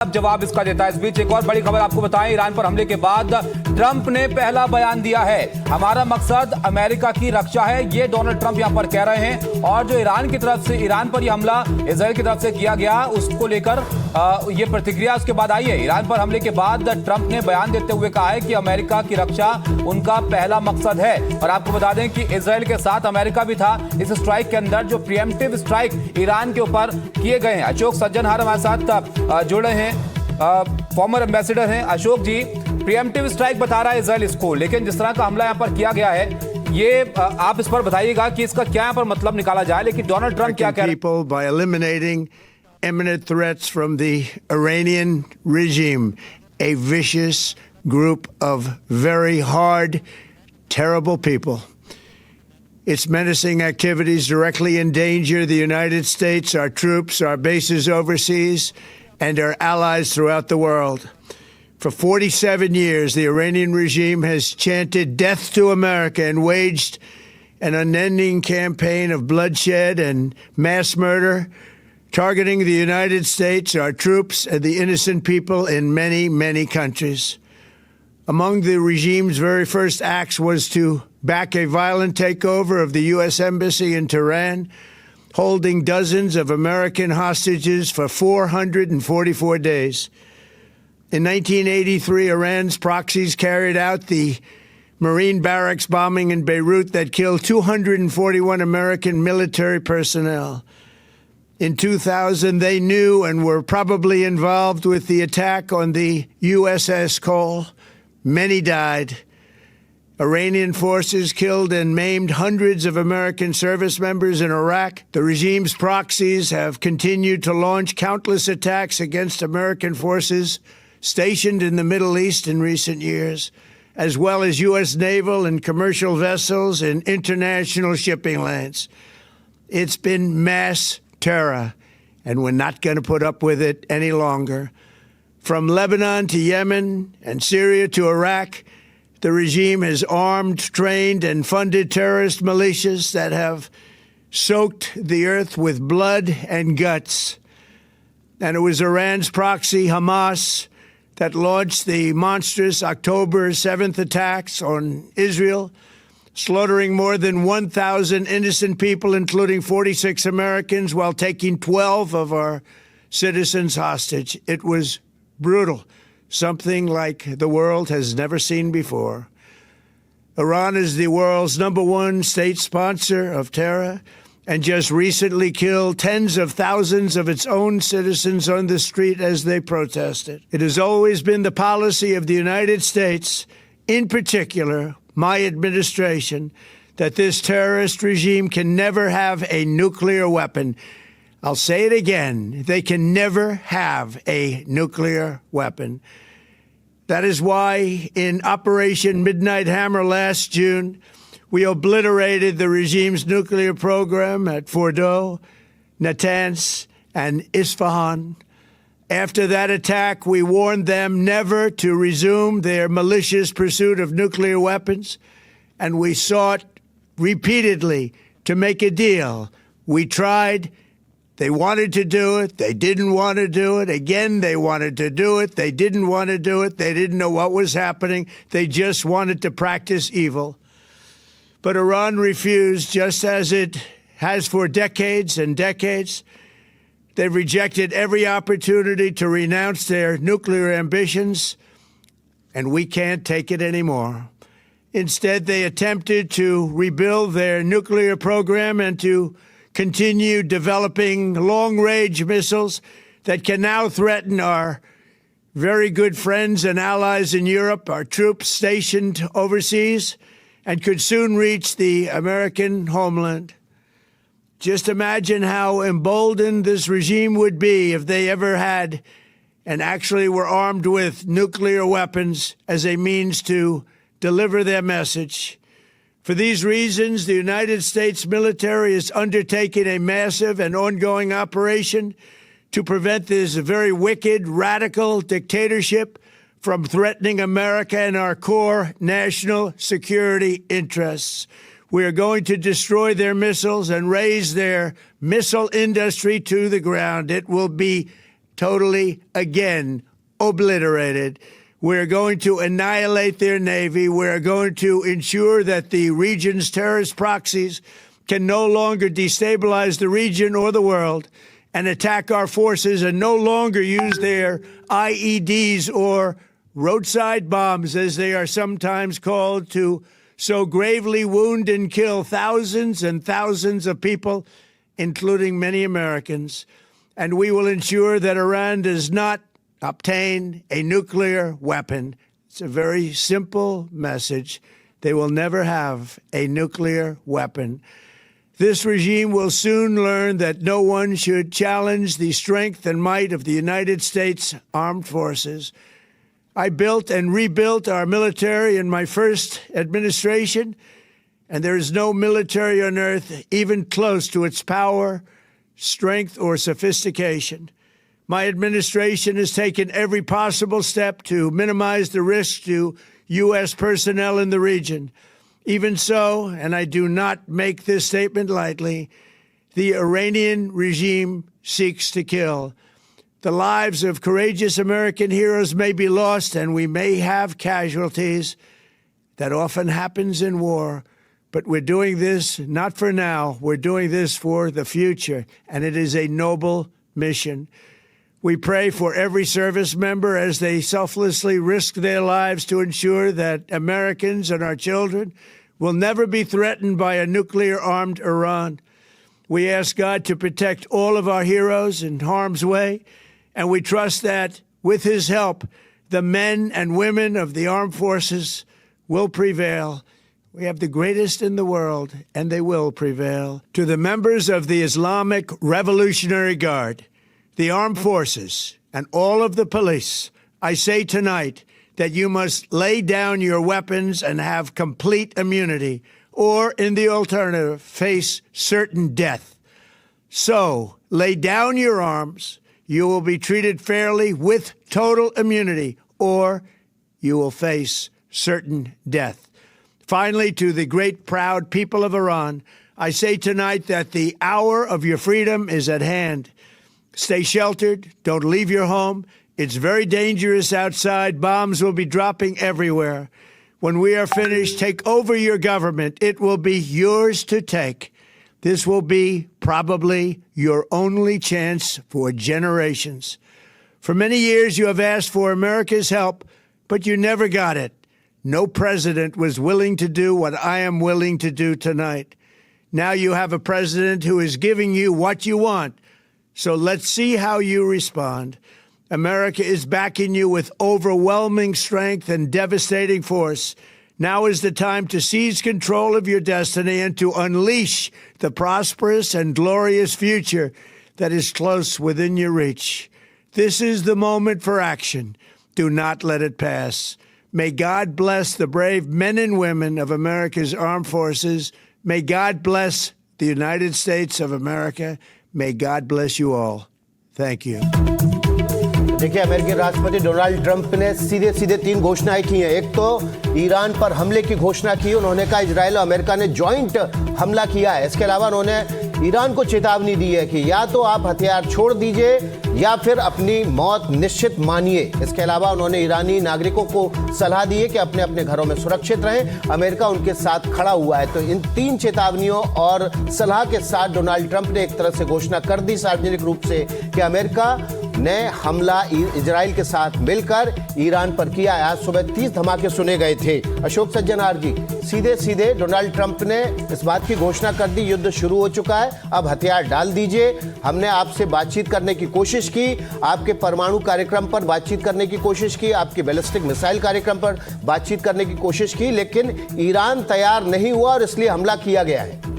अब जवाब इसका देता है। इस बीच एक और बड़ी खबर आपको बताएं, ईरान पर हमले के बाद ट्रंप ने पहला बयान दिया है। हमारा मकसद अमेरिका की रक्षा है, ये डोनाल्ड ट्रंप यहां पर कह रहे हैं। और जो ईरान की तरफ से, ईरान पर यह हमला इसराइल की तरफ से किया गया, उसको लेकर ये प्रतिक्रिया उसके बाद आई है। ईरान पर हमले के बाद ट्रंप ने बयान देते हुए कहा है कि अमेरिका की रक्षा उनका पहला मकसद है। और आपको बता दें कि इसराइल के साथ अमेरिका भी था इस स्ट्राइक के अंदर, जो प्रीएम्प्टिव स्ट्राइक ईरान के ऊपर किए गए हैं। अशोक सज्जनहार हमारे साथ जुड़ रहे हैं, फॉर्मर एम्बेसडर हैं। अशोक जी, प्रीएम्प्टिव स्ट्राइक बता रहा है इसराइल इसको, लेकिन जिस तरह का हमला यहाँ पर किया गया है, ये आप इस पर बताइएगा कि इसका क्या यहाँ पर मतलब निकाला जाए। लेकिन डोनाल्ड ट्रंप क्या कह रहे हैं? By eliminating imminent threats from the Iranian regime, a vicious group of very hard, terrible people. Its menacing activities directly endanger the United States, our troops, our bases overseas, and our allies throughout the world. For 47 years, the Iranian regime has chanted death to America and waged an unending campaign of bloodshed and mass murder, targeting the United States, our troops, and the innocent people in many, many countries. Among the regime's very first acts was to back a violent takeover of the U.S. Embassy in Tehran, holding dozens of American hostages for 444 days. In 1983, Iran's proxies carried out the Marine barracks bombing in Beirut that killed 241 American military personnel. In 2000, they knew and were probably involved with the attack on the USS Cole. Many died. Iranian forces killed and maimed hundreds of American service members in Iraq. The regime's proxies have continued to launch countless attacks against American forces stationed in the Middle East in recent years, as well as U.S. naval and commercial vessels in international shipping lanes. It's been mass terror, and we're not going to put up with it any longer. From Lebanon to Yemen and Syria to Iraq, the regime has armed, trained, and funded terrorist militias that have soaked the earth with blood and guts. And it was Iran's proxy, Hamas, that launched the monstrous October 7th attacks on Israel, slaughtering more than 1,000 innocent people, including 46 Americans, while taking 12 of our citizens hostage. It was brutal, something like the world has never seen before. Iran is the world's #1 state sponsor of terror and just recently killed tens of thousands of its own citizens on the street as they protested. It has always been the policy of the United States, in particular, my administration, that this terrorist regime can never have a nuclear weapon. I'll say it again, they can never have a nuclear weapon. That is why in Operation Midnight Hammer last June, we obliterated the regime's nuclear program at Fordow, Natanz, and Isfahan. After that attack, we warned them never to resume their malicious pursuit of nuclear weapons, and we sought repeatedly to make a deal. We tried. They wanted to do it. They didn't want to do it. Again, they wanted to do it. They didn't want to do it. They didn't know what was happening. They just wanted to practice evil. But Iran refused, just as it has for decades and decades. They've rejected every opportunity to renounce their nuclear ambitions, and we can't take it anymore. Instead, they attempted to rebuild their nuclear program and to continue developing long-range missiles that can now threaten our very good friends and allies in Europe, our troops stationed overseas, and could soon reach the American homeland. Just imagine how emboldened this regime would be if they ever had and actually were armed with nuclear weapons as a means to deliver their message. For these reasons, the United States military is undertaking a massive and ongoing operation to prevent this very wicked, radical dictatorship from threatening America and our core national security interests. We are going to destroy their missiles and raise their missile industry to the ground. It will be totally, again, obliterated. We're going to annihilate their navy. We're going to ensure that the region's terrorist proxies can no longer destabilize the region or the world and attack our forces, and no longer use their IEDs or roadside bombs, as they are sometimes called, to so gravely wound and kill thousands and thousands of people, including many Americans. And we will ensure that Iran does not obtain a nuclear weapon. It's a very simple message. They will never have a nuclear weapon. This regime will soon learn that no one should challenge the strength and might of the United States Armed Forces. I built and rebuilt our military in my first administration, and there is no military on earth even close to its power, strength, or sophistication. My administration has taken every possible step to minimize the risk to U.S. personnel in the region. Even so, and I do not make this statement lightly, the Iranian regime seeks to kill. The lives of courageous American heroes may be lost, and we may have casualties. That often happens in war. But we're doing this not for now. We're doing this for the future, and it is a noble mission. We pray for every service member as they selflessly risk their lives to ensure that Americans and our children will never be threatened by a nuclear-armed Iran. We ask God to protect all of our heroes in harm's way, and we trust that, with his help, the men and women of the armed forces will prevail. We have the greatest in the world, and they will prevail. To the members of the Islamic Revolutionary Guard, the armed forces, and all of the police, I say tonight that you must lay down your weapons and have complete immunity, or, in the alternative, face certain death. So, lay down your arms. You will be treated fairly with total immunity, or you will face certain death. Finally, to the great, proud people of Iran, I say tonight that the hour of your freedom is at hand. Stay sheltered. Don't leave your home. It's very dangerous outside. Bombs will be dropping everywhere. When we are finished, take over your government. It will be yours to take. This will be probably your only chance for generations. For many years, you have asked for America's help, but you never got it. No president was willing to do what I am willing to do tonight. Now you have a president who is giving you what you want. So let's see how you respond. America is backing you with overwhelming strength and devastating force. Now is the time to seize control of your destiny and to unleash the prosperous and glorious future that is close within your reach. This is the moment for action. Do not let it pass. May God bless the brave men and women of America's armed forces. May God bless the United States of America. May God bless you all. Thank you. देखिए, अमेरिकी राष्ट्रपति Donald Trump ने सीधे सीधे 3 घोषणाएं की हैं। एक तो ईरान पर हमले की घोषणा की। उन्होंने कहा इजराइल और अमेरिका ने जॉइंट हमला किया है। इसके अलावा उन्होंने ईरान को चेतावनी दी है कि या तो आप हथियार छोड़ दीजिए या फिर अपनी मौत निश्चित मानिए। इसके अलावा उन्होंने ईरानी नागरिकों को सलाह दी है कि अपने अपने घरों में सुरक्षित रहें। अमेरिका उनके साथ खड़ा हुआ है। तो इन 3 चेतावनियों और सलाह के साथ डोनाल्ड ट्रंप ने एक तरह से घोषणा कर दी सार्वजनिक रूप से कि अमेरिका ने हमला इजराइल के साथ मिलकर ईरान पर किया। आज सुबह 30 धमाके सुने गए थे। अशोक सज्जनार जी, सीधे सीधे डोनाल्ड ट्रंप ने इस बात की घोषणा कर दी, युद्ध शुरू हो चुका है, अब हथियार डाल दीजिए। हमने आपसे बातचीत करने की कोशिश की, आपके परमाणु कार्यक्रम पर बातचीत करने की कोशिश की, आपके बैलिस्टिक मिसाइल कार्यक्रम पर बातचीत करने की कोशिश की, लेकिन ईरान तैयार नहीं हुआ और इसलिए हमला किया गया है।